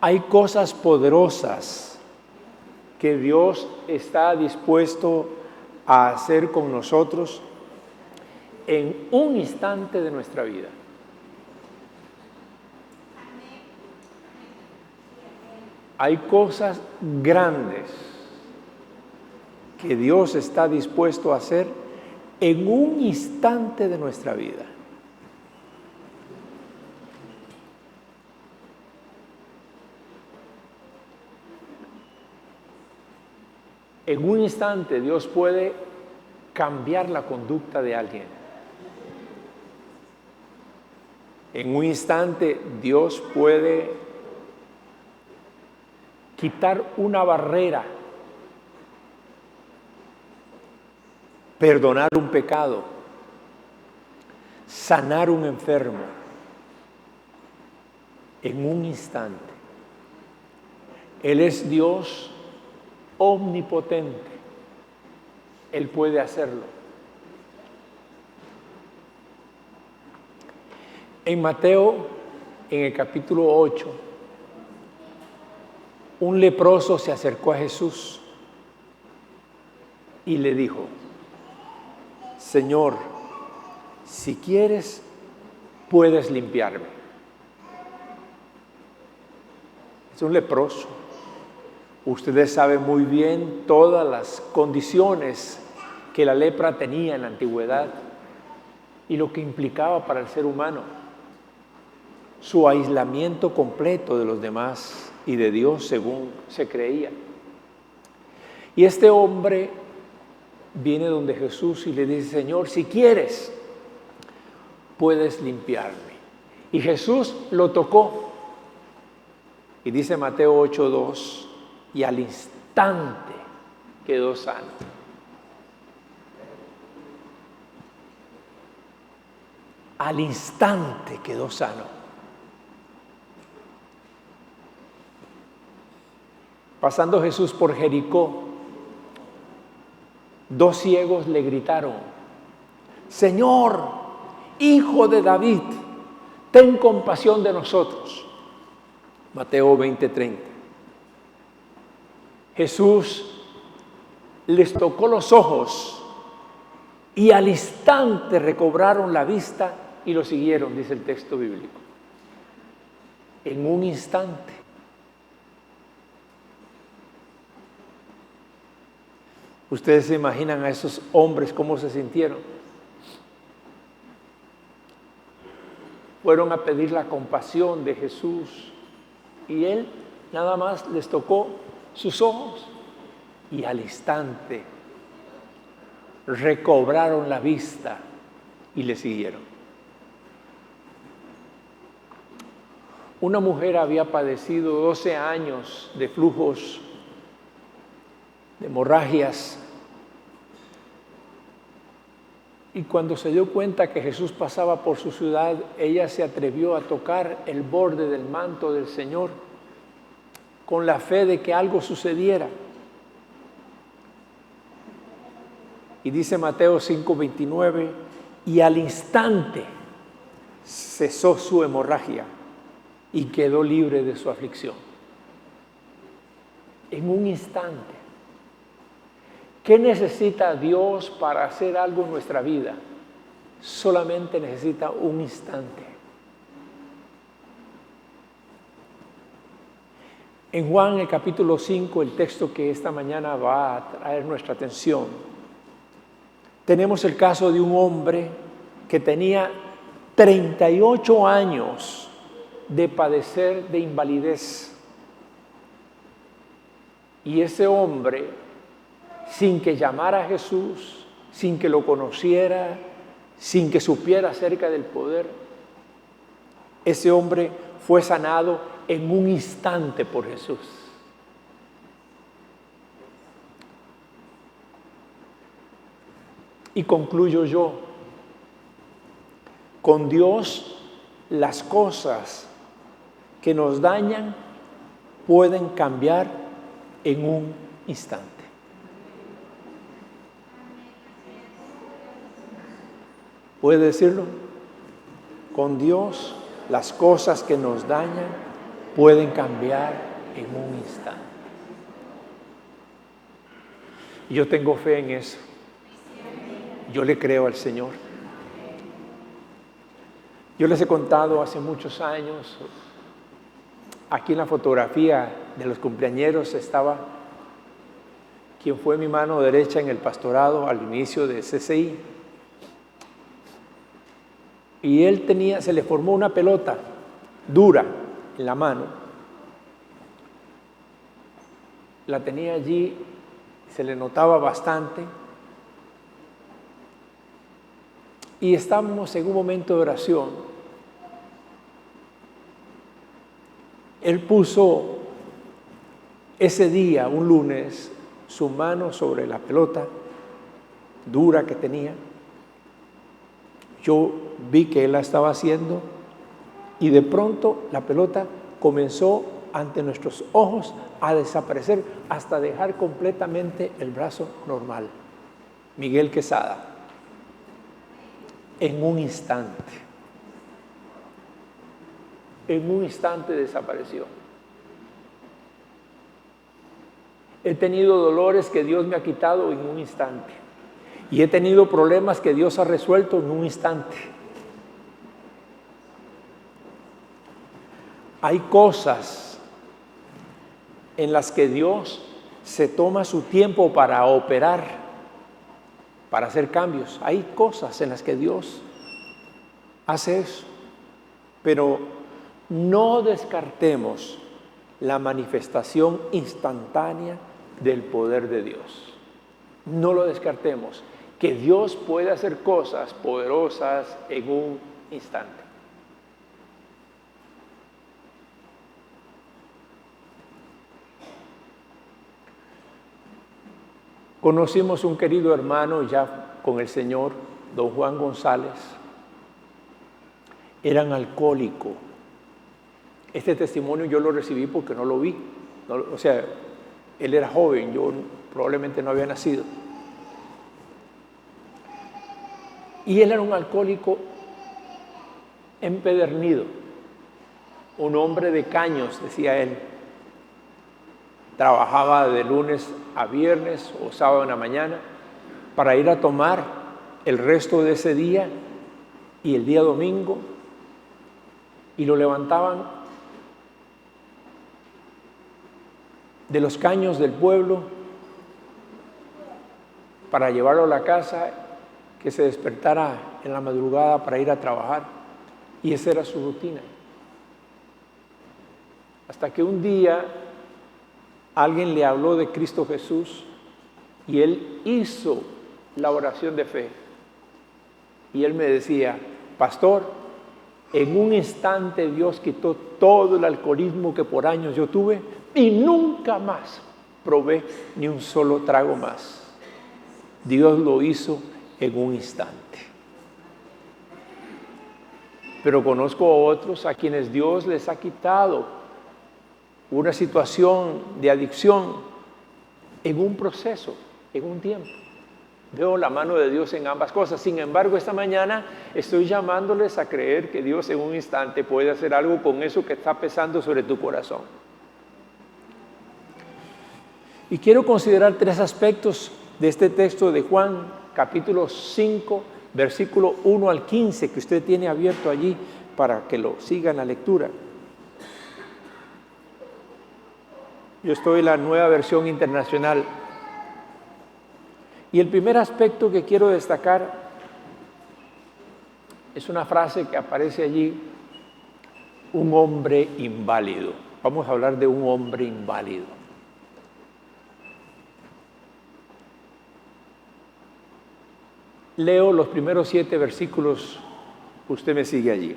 Hay cosas poderosas que Dios está dispuesto a hacer con nosotros en un instante de nuestra vida. Hay cosas grandes que Dios está dispuesto a hacer en un instante de nuestra vida. En un instante Dios puede cambiar la conducta de alguien. En un instante Dios puede quitar una barrera, perdonar un pecado, sanar un enfermo. En un instante. Él es Dios omnipotente. Él puede hacerlo. En Mateo, en el capítulo 8, un leproso se acercó a Jesús y le dijo: Señor, si quieres, puedes limpiarme. Es un leproso. Ustedes saben muy bien todas las condiciones que la lepra tenía en la antigüedad y lo que implicaba para el ser humano. Su aislamiento completo de los demás y de Dios, según se creía. Y este hombre viene donde Jesús y le dice: Señor, si quieres, puedes limpiarme. Y Jesús lo tocó. Y dice Mateo 8:2, y al instante quedó sano. Al instante quedó sano. Pasando Jesús por Jericó, 2 ciegos le gritaron: Señor, Hijo de David, ten compasión de nosotros. Mateo 20:30. Jesús les tocó los ojos y al instante recobraron la vista y lo siguieron, dice el texto bíblico. En un instante. Ustedes se imaginan a esos hombres cómo se sintieron. Fueron a pedir la compasión de Jesús y Él nada más les tocó sus ojos y al instante recobraron la vista y le siguieron. Una mujer había padecido 12 años de flujos, de hemorragias, y cuando se dio cuenta que Jesús pasaba por su ciudad, ella se atrevió a tocar el borde del manto del Señor con la fe de que algo sucediera. Y dice Mateo 5:29, y al instante cesó su hemorragia y quedó libre de su aflicción. En un instante. ¿Qué necesita Dios para hacer algo en nuestra vida? Solamente necesita un instante. En Juan, el capítulo 5, el texto que esta mañana va a traer nuestra atención, tenemos el caso de un hombre que tenía 38 años de padecer de invalidez. Y ese hombre, sin que llamara a Jesús, sin que lo conociera, sin que supiera acerca del poder, ese hombre fue sanado en un instante por Jesús. Y concluyo yo, con Dios las cosas que nos dañan pueden cambiar en un instante. ¿Puede decirlo? Con Dios las cosas que nos dañan pueden cambiar en un instante. Y yo tengo fe en eso. Yo le creo al Señor. Yo les he contado hace muchos años, aquí en la fotografía de los cumpleañeros estaba quien fue mi mano derecha en el pastorado al inicio de CCI. Y él se le formó una pelota dura en la mano. La tenía allí, se le notaba bastante. Y estábamos en un momento de oración. Él puso ese día, un lunes, su mano sobre la pelota dura que tenía. Yo vi que él la estaba haciendo y de pronto la pelota comenzó ante nuestros ojos a desaparecer hasta dejar completamente el brazo normal. Miguel Quesada. En un instante desapareció. He tenido dolores que Dios me ha quitado en un instante. Y he tenido problemas que Dios ha resuelto en un instante. Hay cosas en las que Dios se toma su tiempo para operar, para hacer cambios. Hay cosas en las que Dios hace eso. Pero no descartemos la manifestación instantánea del poder de Dios. No lo descartemos, que Dios puede hacer cosas poderosas en un instante. Conocimos un querido hermano ya con el Señor, don Juan González. Era alcohólico. Este testimonio yo lo recibí porque no lo vi. O sea, él era joven, yo probablemente no había nacido. Y él era un alcohólico empedernido, un hombre de caños, decía él. Trabajaba de lunes a viernes o sábado en la mañana para ir a tomar el resto de ese día y el día domingo, y lo levantaban de los caños del pueblo para llevarlo a la casa, que se despertara en la madrugada para ir a trabajar, y esa era su rutina. Hasta que un día alguien le habló de Cristo Jesús y él hizo la oración de fe. Y él me decía: pastor, en un instante Dios quitó todo el alcoholismo que por años yo tuve y nunca más probé ni un solo trago más. Dios lo hizo en un instante. Pero conozco a otros a quienes Dios les ha quitado una situación de adicción en un proceso, en un tiempo. Veo la mano de Dios en ambas cosas. Sin embargo, esta mañana estoy llamándoles a creer que Dios en un instante puede hacer algo con eso que está pesando sobre tu corazón. Y quiero considerar 3 aspectos de este texto de Juan, capítulo 5, versículo 1 al 15, que usted tiene abierto allí para que lo siga en la lectura. Yo estoy en la Nueva Versión Internacional. Y el primer aspecto que quiero destacar es una frase que aparece allí: un hombre inválido. Vamos a hablar de un hombre inválido. Leo los primeros 7 versículos, usted me sigue allí.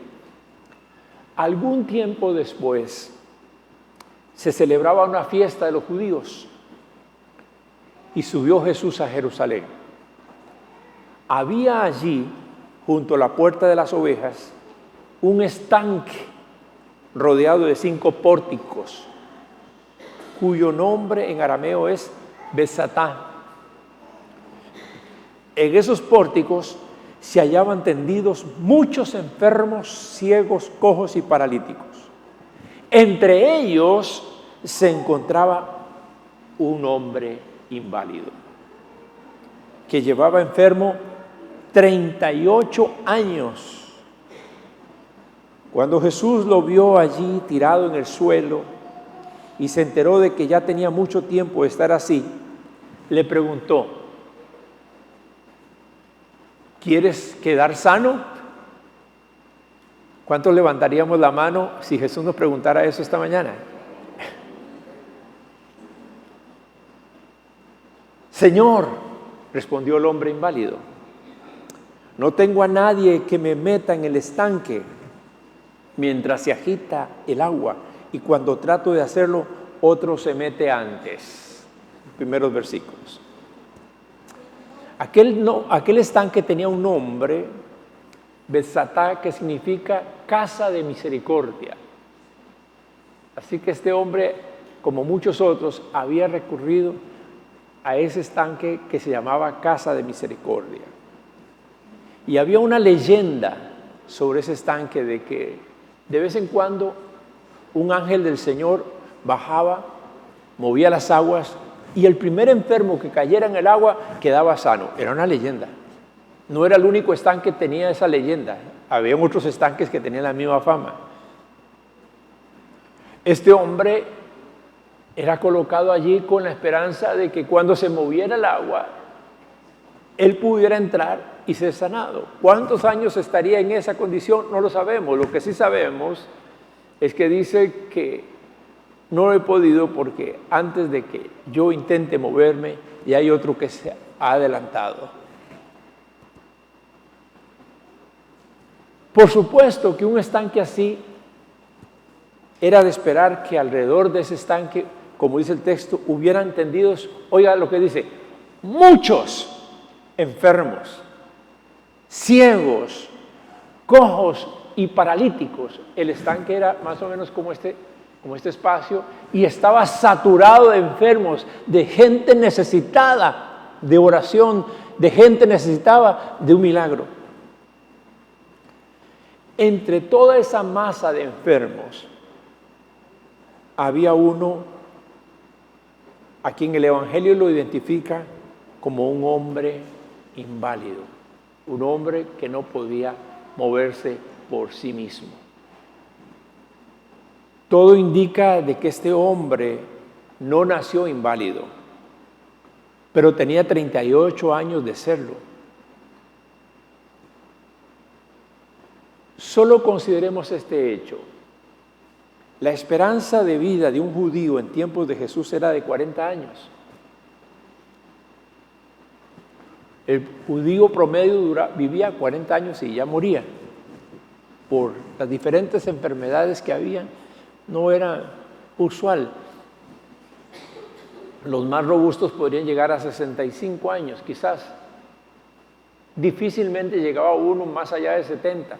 Algún tiempo después se celebraba una fiesta de los judíos y subió Jesús a Jerusalén. Había allí, junto a la puerta de las ovejas, un estanque rodeado de 5 pórticos, cuyo nombre en arameo es Besatá. En esos pórticos se hallaban tendidos muchos enfermos, ciegos, cojos y paralíticos. Entre ellos se encontraba un hombre inválido que llevaba enfermo 38 años. Cuando Jesús lo vio allí tirado en el suelo y se enteró de que ya tenía mucho tiempo de estar así, le preguntó: ¿quieres quedar sano? ¿Cuántos levantaríamos la mano si Jesús nos preguntara eso esta mañana? Señor, respondió el hombre inválido, no tengo a nadie que me meta en el estanque mientras se agita el agua, y cuando trato de hacerlo, otro se mete antes. Primeros versículos. Aquel estanque tenía un nombre, Betsatá, que significa casa de misericordia. Así que este hombre, como muchos otros, había recurrido a ese estanque que se llamaba casa de misericordia. Y había una leyenda sobre ese estanque de que de vez en cuando un ángel del Señor bajaba, movía las aguas y el primer enfermo que cayera en el agua quedaba sano. Era una leyenda. No era el único estanque que tenía esa leyenda. Había otros estanques que tenían la misma fama. Este hombre era colocado allí con la esperanza de que cuando se moviera el agua, él pudiera entrar y ser sanado. ¿Cuántos años estaría en esa condición? No lo sabemos. Lo que sí sabemos es que dice que no he podido porque antes de que yo intente moverme, ya hay otro que se ha adelantado. Por supuesto que un estanque así era de esperar que alrededor de ese estanque, como dice el texto, hubieran tendidos, oiga lo que dice, muchos enfermos, ciegos, cojos y paralíticos. El estanque era más o menos como este espacio y estaba saturado de enfermos, de gente necesitada de oración, de gente necesitada de un milagro. Entre toda esa masa de enfermos había uno a quien el Evangelio lo identifica como un hombre inválido, un hombre que no podía moverse por sí mismo. Todo indica de que este hombre no nació inválido, pero tenía 38 años de serlo. Solo consideremos este hecho. La esperanza de vida de un judío en tiempos de Jesús era de 40 años. El judío promedio vivía 40 años y ya moría. Por las diferentes enfermedades que había, no era usual. Los más robustos podrían llegar a 65 años, quizás. Difícilmente llegaba uno más allá de 70.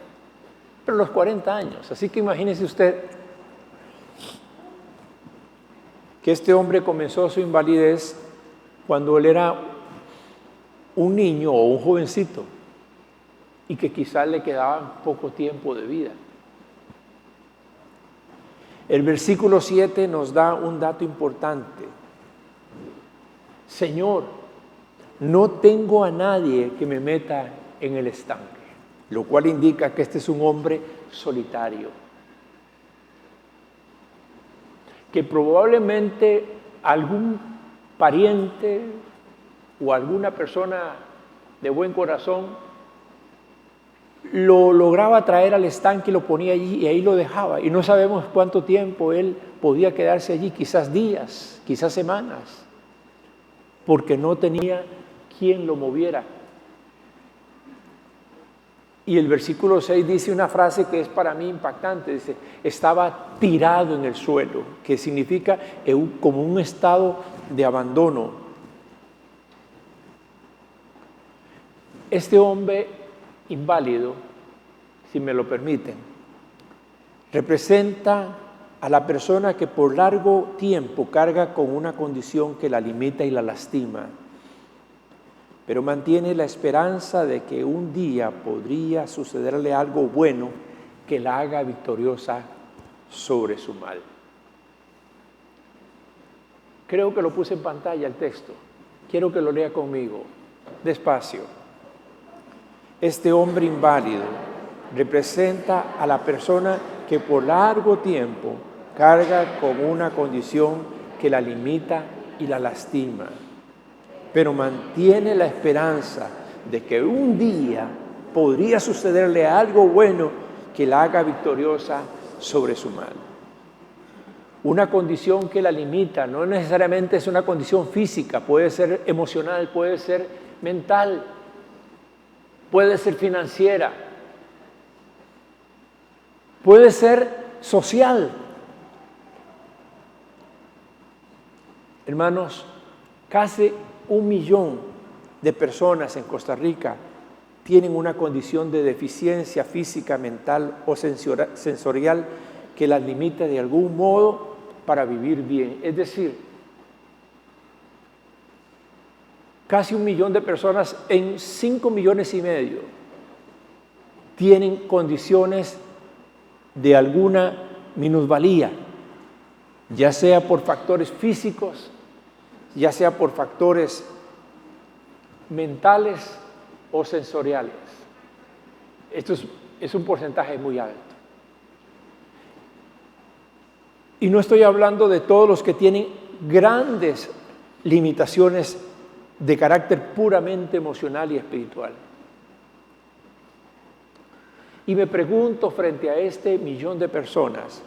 Pero los 40 años. Así que imagínese usted que este hombre comenzó su invalidez cuando él era un niño o un jovencito y que quizás le quedaba poco tiempo de vida. El versículo 7 nos da un dato importante. Señor, no tengo a nadie que me meta en el estanque. Lo cual indica que este es un hombre solitario, que probablemente algún pariente o alguna persona de buen corazón lo lograba traer al estanque y lo ponía allí y ahí lo dejaba. Y no sabemos cuánto tiempo él podía quedarse allí, quizás días, quizás semanas, porque no tenía quien lo moviera. Y el versículo 6 dice una frase que es para mí impactante, dice, estaba tirado en el suelo, que significa como un estado de abandono. Este hombre inválido, si me lo permiten, representa a la persona que por largo tiempo carga con una condición que la limita y la lastima, pero mantiene la esperanza de que un día podría sucederle algo bueno que la haga victoriosa sobre su mal. Creo que lo puse en pantalla el texto. Quiero que lo lea conmigo, despacio. Este hombre inválido representa a la persona que por largo tiempo carga con una condición que la limita y la lastima, pero mantiene la esperanza de que un día podría sucederle algo bueno que la haga victoriosa sobre su mal. Una condición que la limita no necesariamente es una condición física, puede ser emocional, puede ser mental, puede ser financiera, puede ser social. Hermanos, casi 1 millón de personas en Costa Rica tienen una condición de deficiencia física, mental o sensorial que las limita de algún modo para vivir bien. Es decir, casi 1 millón de personas en 5,5 millones tienen condiciones de alguna minusvalía, ya sea por factores físicos, ya sea por factores mentales o sensoriales. Esto es un porcentaje muy alto. Y no estoy hablando de todos los que tienen grandes limitaciones de carácter puramente emocional y espiritual. Y me pregunto frente a este millón de personas,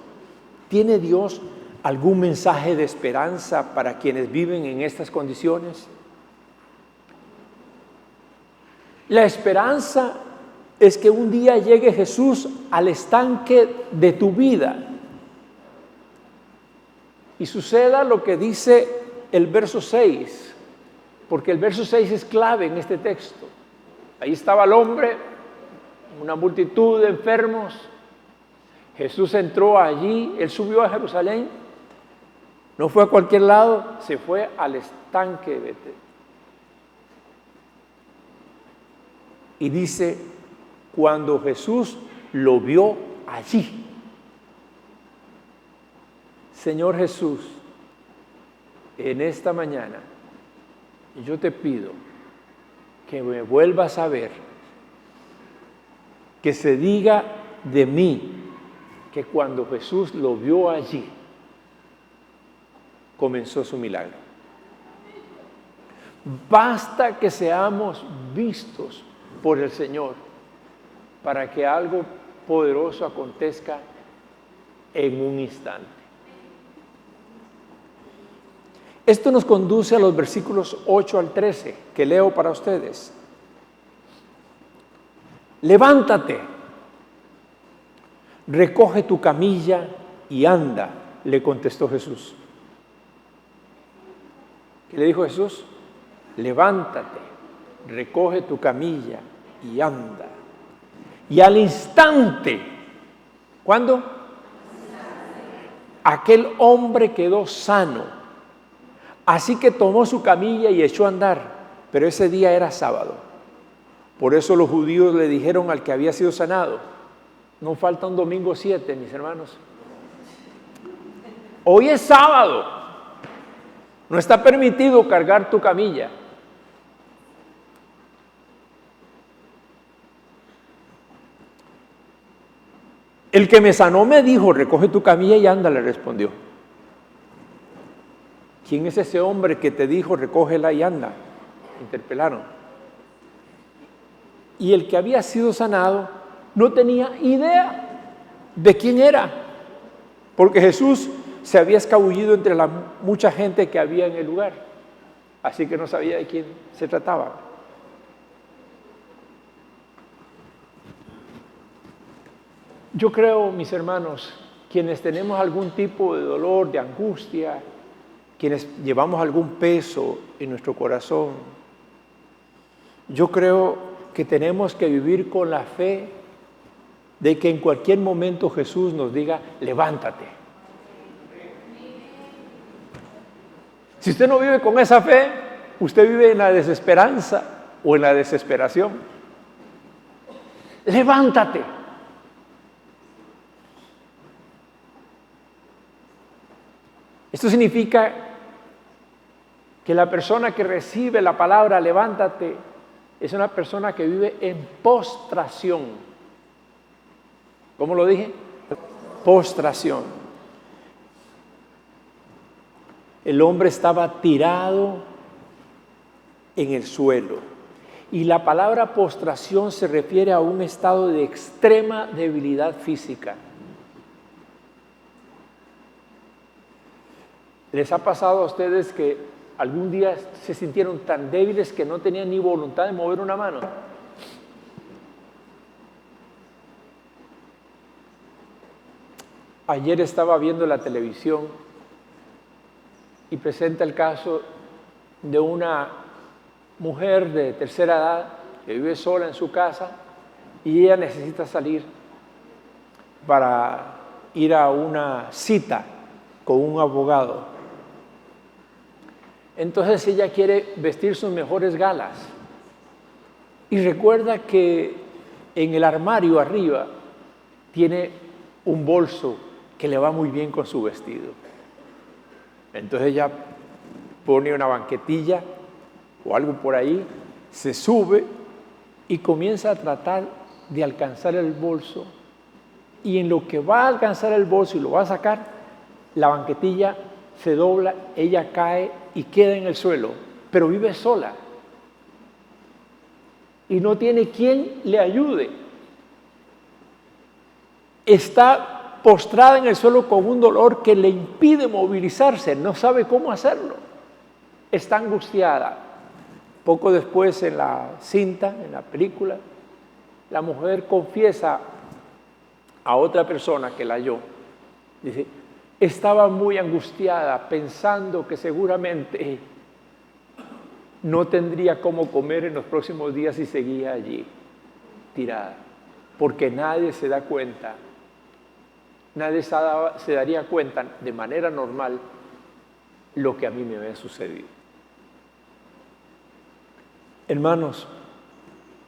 ¿tiene Dios algún mensaje de esperanza para quienes viven en estas condiciones? La esperanza es que un día llegue Jesús al estanque de tu vida y suceda lo que dice el verso 6, porque el verso 6 es clave en este texto. Ahí estaba el hombre, una multitud de enfermos. Jesús entró allí, él subió a Jerusalén, no fue a cualquier lado, se fue al estanque de Betel. Y dice, cuando Jesús lo vio allí, Señor Jesús, en esta mañana yo te pido que me vuelvas a ver, que se diga de mí que cuando Jesús lo vio allí, comenzó su milagro. Basta que seamos vistos por el Señor para que algo poderoso acontezca en un instante. Esto nos conduce a los versículos 8 al 13 que leo para ustedes. Levántate, recoge tu camilla y anda, le contestó Jesús. ¿Qué le dijo Jesús? Levántate, recoge tu camilla y anda. Y al instante, ¿cuándo? Aquel hombre quedó sano. Así que tomó su camilla y echó a andar, pero ese día era sábado. Por eso los judíos le dijeron al que había sido sanado, no falta un domingo 7, mis hermanos. Hoy es sábado, no está permitido cargar tu camilla. El que me sanó me dijo, recoge tu camilla y anda, le respondió. ¿Quién es ese hombre que te dijo, recógela y anda? Interpelaron. Y el que había sido sanado no tenía idea de quién era, porque Jesús se había escabullido entre la mucha gente que había en el lugar, así que no sabía de quién se trataba. Yo creo, mis hermanos, quienes tenemos algún tipo de dolor, de angustia, quienes llevamos algún peso en nuestro corazón, yo creo que tenemos que vivir con la fe de que en cualquier momento Jesús nos diga, levántate. Si usted no vive con esa fe, usted vive en la desesperanza o en la desesperación. Levántate. Esto significa que la persona que recibe la palabra levántate es una persona que vive en postración. ¿Cómo lo dije? Postración. El hombre estaba tirado en el suelo. Y la palabra postración se refiere a un estado de extrema debilidad física. ¿Les ha pasado a ustedes que algún día se sintieron tan débiles que no tenían ni voluntad de mover una mano? Ayer estaba viendo la televisión y presenta el caso de una mujer de tercera edad que vive sola en su casa y ella necesita salir para ir a una cita con un abogado. Entonces ella quiere vestir sus mejores galas y recuerda que en el armario arriba tiene un bolso que le va muy bien con su vestido. Entonces ella pone una banquetilla o algo por ahí, se sube y comienza a tratar de alcanzar el bolso, y en lo que va a alcanzar el bolso y lo va a sacar, la banquetilla se dobla, ella cae y queda en el suelo, pero vive sola y no tiene quien le ayude. Está postrada en el suelo con un dolor que le impide movilizarse, no sabe cómo hacerlo, está angustiada. Poco después en la cinta, en la película, la mujer confiesa a otra persona que la halló. Dice, estaba muy angustiada pensando que seguramente no tendría cómo comer en los próximos días y seguía allí, tirada, porque nadie se da cuenta, nadie se daría cuenta de manera normal lo que a mí me había sucedido. Hermanos,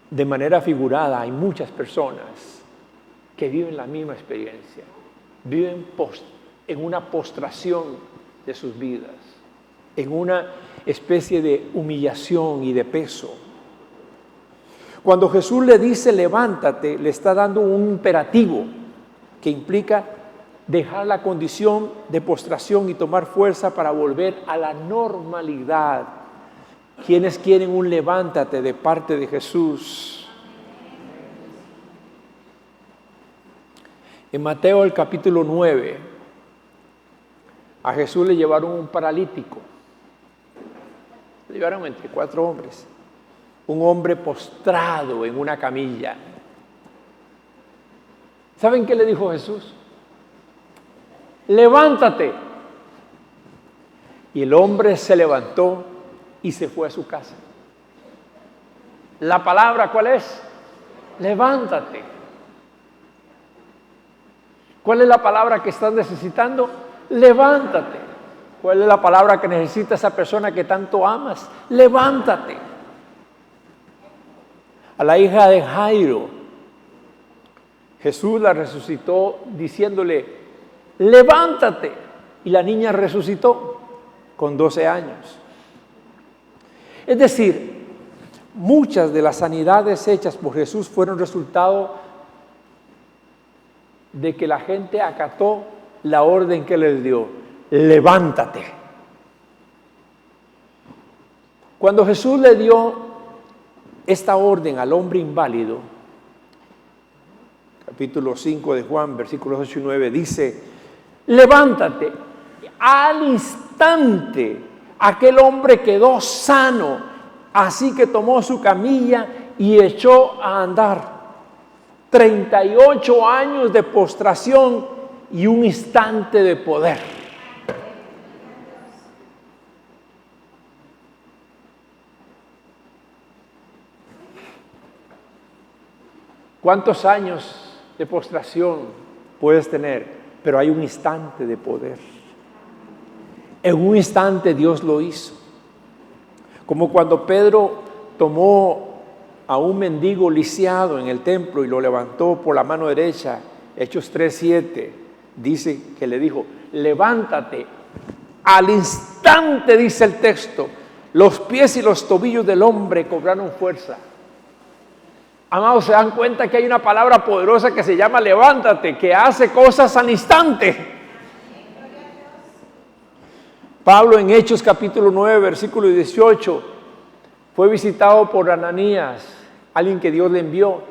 de manera figurada hay muchas personas que viven la misma experiencia, viven en una postración de sus vidas, en una especie de humillación y de peso. Cuando Jesús le dice levántate, le está dando un imperativo que implica dejar la condición de postración y tomar fuerza para volver a la normalidad. ¿Quiénes quieren un levántate de parte de Jesús? En Mateo el capítulo 9, a Jesús le llevaron un paralítico. Le llevaron entre 4 hombres. Un hombre postrado en una camilla. ¿Saben qué le dijo Jesús? Levántate. Y el hombre se levantó y se fue a su casa. La palabra, ¿cuál es? Levántate. ¿Cuál es la palabra que estás necesitando? Levántate. ¿Cuál es la palabra que necesita esa persona que tanto amas? Levántate. A la hija de Jairo, Jesús la resucitó diciéndole, levántate. Y la niña resucitó con 12 años. Es decir, muchas de las sanidades hechas por Jesús fueron resultado de que la gente acató la orden que les dio, levántate. Cuando Jesús le dio esta orden al hombre inválido, capítulo 5 de Juan, versículos 8 y 9, dice, levántate. Al instante, aquel hombre quedó sano, así que tomó su camilla y echó a andar. 38 años de postración y un instante de poder. ¿Cuántos años de postración puedes tener? Pero hay un instante de poder. En un instante Dios lo hizo. Como cuando Pedro tomó a un mendigo lisiado en el templo y lo levantó por la mano derecha. Hechos 3:7 dice que le dijo, levántate Al instante, dice el texto, los pies y los tobillos del hombre cobraron fuerza. Amados, ¿se dan cuenta que hay una palabra poderosa que se llama levántate, que hace cosas al instante? Pablo en Hechos capítulo 9, versículo 18, fue visitado por Ananías, alguien que Dios le envió.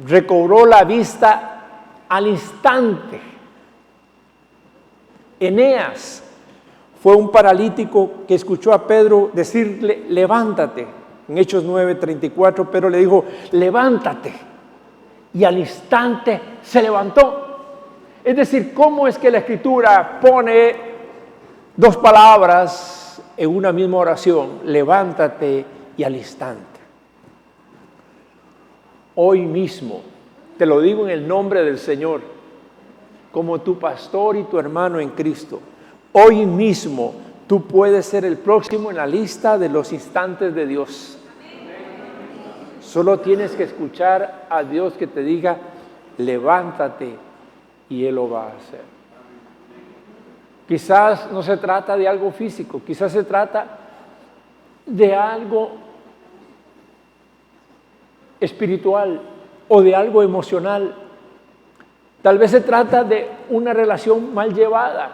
Recobró la vista al instante. Eneas fue un paralítico que escuchó a Pedro decirle, levántate. En Hechos 9:34, Pedro le dijo, levántate. Y al instante se levantó. Es decir, ¿cómo es que la Escritura pone dos palabras en una misma oración? Levántate y al instante. Hoy mismo, te lo digo en el nombre del Señor, como tu pastor y tu hermano en Cristo, hoy mismo tú puedes ser el próximo en la lista de los instantes de Dios. Solo tienes que escuchar a Dios que te diga, levántate, y Él lo va a hacer. Quizás no se trata de algo físico, quizás se trata de algo espiritual o de algo emocional. Tal vez se trata de una relación mal llevada.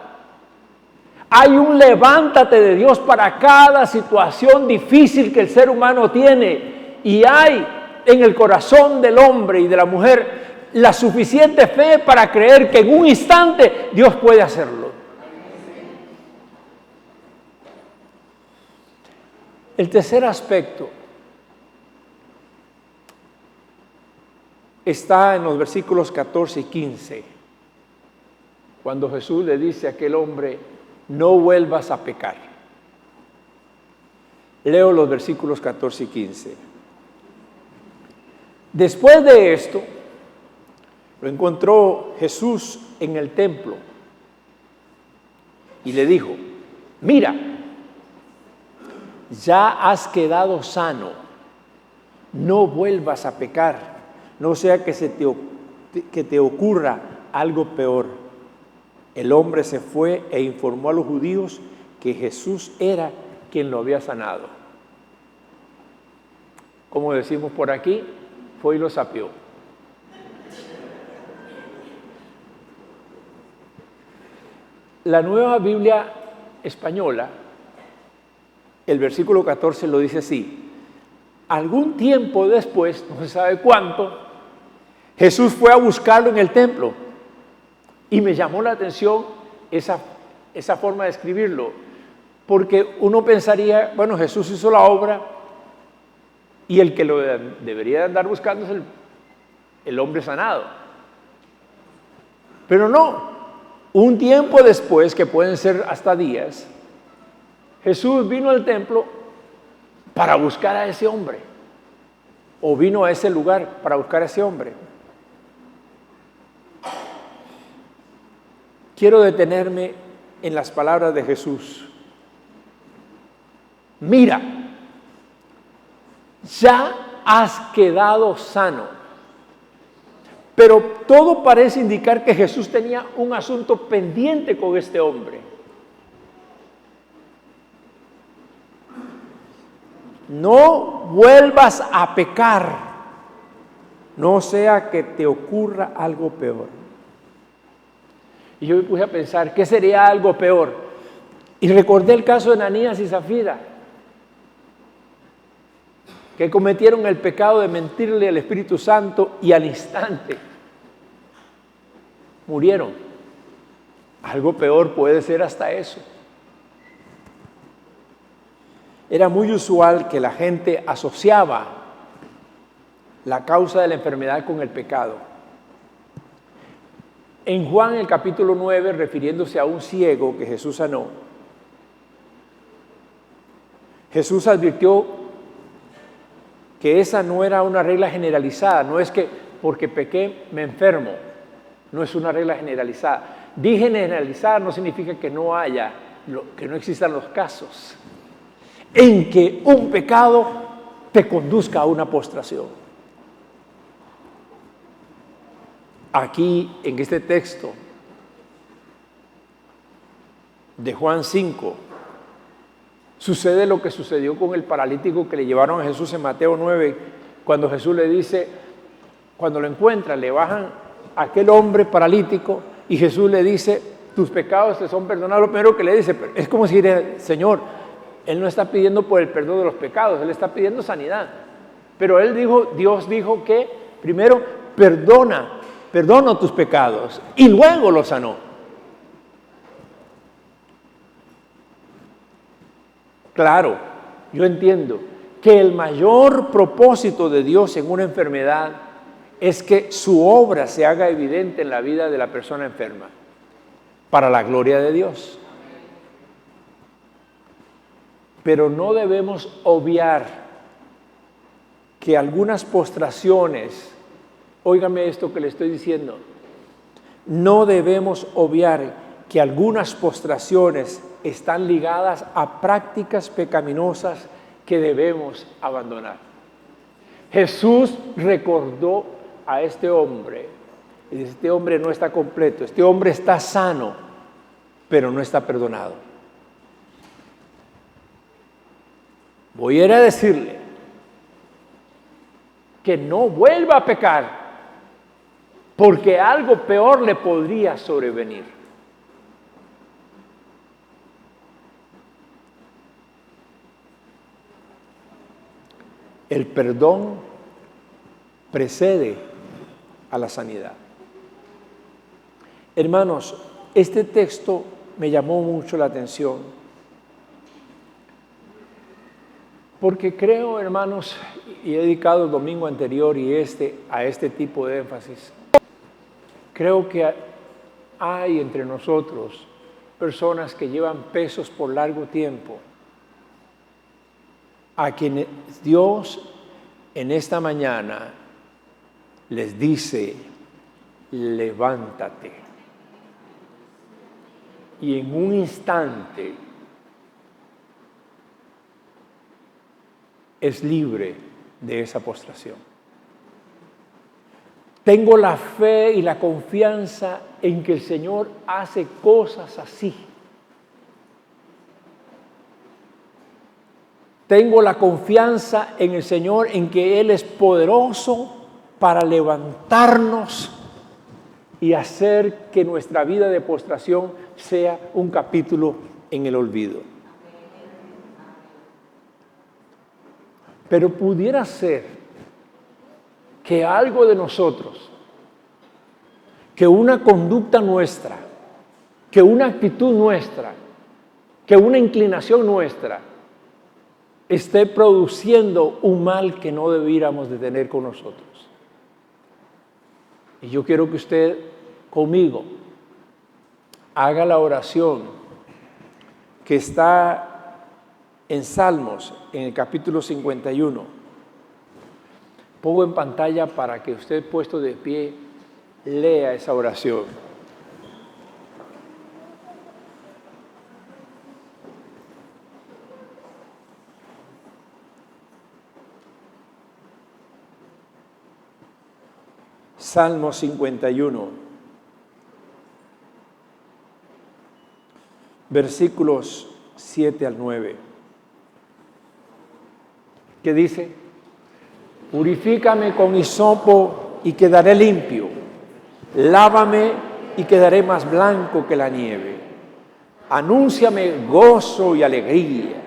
Hay un levántate de Dios para cada situación difícil que el ser humano tiene. Y hay en el corazón del hombre y de la mujer la suficiente fe para creer que en un instante Dios puede hacerlo. El tercer aspecto está en los versículos 14 y 15, cuando Jesús le dice a aquel hombre, no vuelvas a pecar. Leo los versículos 14 y 15. Después de esto, lo encontró Jesús en el templo y le dijo, mira, ya has quedado sano, no vuelvas a pecar, no sea que te ocurra algo peor. El hombre se fue e informó a los judíos que Jesús era quien lo había sanado. Como decimos por aquí, fue y lo sapió. La Nueva Biblia Española, el versículo 14 lo dice así: algún tiempo después, no se sabe cuánto, Jesús fue a buscarlo en el templo. Y me llamó la atención esa forma de escribirlo, porque uno pensaría, bueno, Jesús hizo la obra y el que lo debería andar buscando es el hombre sanado. Pero no, un tiempo después, que pueden ser hasta días, Jesús vino al templo para buscar a ese hombre, o vino a ese lugar para buscar a ese hombre. Quiero detenerme en las palabras de Jesús. Mira, ya has quedado sano. Pero todo parece indicar que Jesús tenía un asunto pendiente con este hombre. No vuelvas a pecar, no sea que te ocurra algo peor. Y yo me puse a pensar, ¿qué sería algo peor? Y recordé el caso de Ananías y Zafira, que cometieron el pecado de mentirle al Espíritu Santo y al instante murieron. Algo peor puede ser hasta eso. Era muy usual que la gente asociaba la causa de la enfermedad con el pecado. En Juan, el capítulo 9, refiriéndose a un ciego que Jesús sanó, Jesús advirtió que esa no era una regla generalizada, no es que porque pequé me enfermo, no es una regla generalizada. Dije generalizada no significa que no existan los casos en que un pecado te conduzca a una postración. Aquí, en este texto, de Juan 5, sucede lo que sucedió con el paralítico que le llevaron a Jesús en Mateo 9, cuando Jesús le dice, cuando lo encuentran, le bajan a aquel hombre paralítico y Jesús le dice, tus pecados te son perdonados. Lo primero que le dice, es como si dijera, Señor, Él no está pidiendo por el perdón de los pecados, Él está pidiendo sanidad. Pero Dios dijo que primero perdona tus pecados y luego los sanó. Claro, yo entiendo que el mayor propósito de Dios en una enfermedad es que su obra se haga evidente en la vida de la persona enferma, para la gloria de Dios. Pero no debemos obviar que algunas postraciones, óigame esto que le estoy diciendo, no debemos obviar que algunas postraciones están ligadas a prácticas pecaminosas que debemos abandonar. Jesús recordó a este hombre y dice, este hombre no está completo, este hombre está sano, pero no está perdonado. Voy a ir a decirle que no vuelva a pecar, porque algo peor le podría sobrevenir. El perdón precede a la sanidad. Hermanos, este texto me llamó mucho la atención, porque creo, hermanos, y he dedicado el domingo anterior y a este tipo de énfasis, creo que hay entre nosotros personas que llevan pesos por largo tiempo, a quienes Dios en esta mañana les dice, levántate. Y en un instante es libre de esa postración. Tengo la fe y la confianza en que el Señor hace cosas así. Tengo la confianza en el Señor en que Él es poderoso para levantarnos y hacer que nuestra vida de postración sea un capítulo en el olvido. Pero pudiera ser que algo de nosotros, que una conducta nuestra, que una actitud nuestra, que una inclinación nuestra, esté produciendo un mal que no debiéramos de tener con nosotros. Y yo quiero que usted conmigo haga la oración que está en Salmos, en el capítulo 51. Pongo en pantalla para que usted, puesto de pie, lea esa oración. Salmo 51, versículos 7 al 9, que dice, purifícame con hisopo y quedaré limpio, lávame y quedaré más blanco que la nieve, anúnciame gozo y alegría,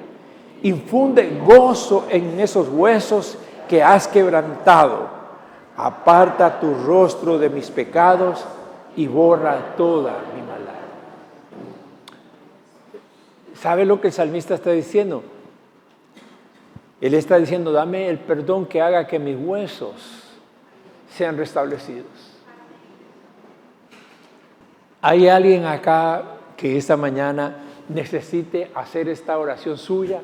infunde gozo en esos huesos que has quebrantado. Aparta tu rostro de mis pecados y borra toda mi maldad. ¿Sabe lo que el salmista está diciendo? Él está diciendo, dame el perdón que haga que mis huesos sean restablecidos. ¿Hay alguien acá que esta mañana necesite hacer esta oración suya?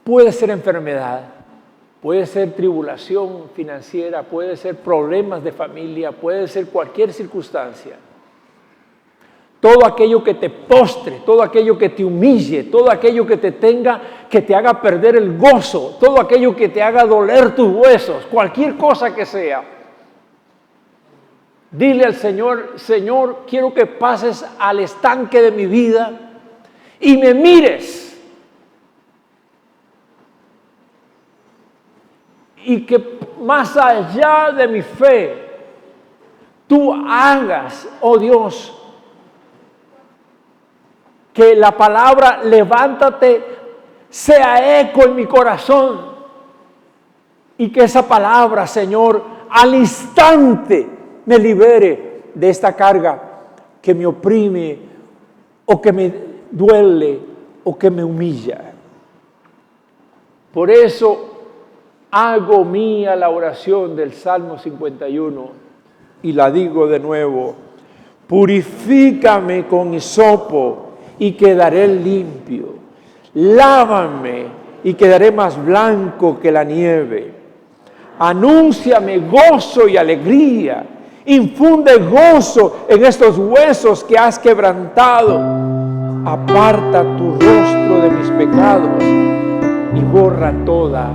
Puede ser enfermedad. Puede ser tribulación financiera, puede ser problemas de familia, puede ser cualquier circunstancia. Todo aquello que te postre, todo aquello que te humille, todo aquello que te haga perder el gozo, todo aquello que te haga doler tus huesos, cualquier cosa que sea. Dile al Señor: Señor, quiero que pases al estanque de mi vida y me mires. Y que más allá de mi fe, tú hagas, oh Dios, que la palabra levántate sea eco en mi corazón. Y que esa palabra, Señor, al instante me libere de esta carga que me oprime o que me duele o que me humilla. Por eso hago mía la oración del Salmo 51 y la digo de nuevo: purifícame con hisopo y quedaré limpio. Lávame y quedaré más blanco que la nieve. Anúnciame gozo y alegría. Infunde gozo en estos huesos que has quebrantado. Aparta tu rostro de mis pecados y borra toda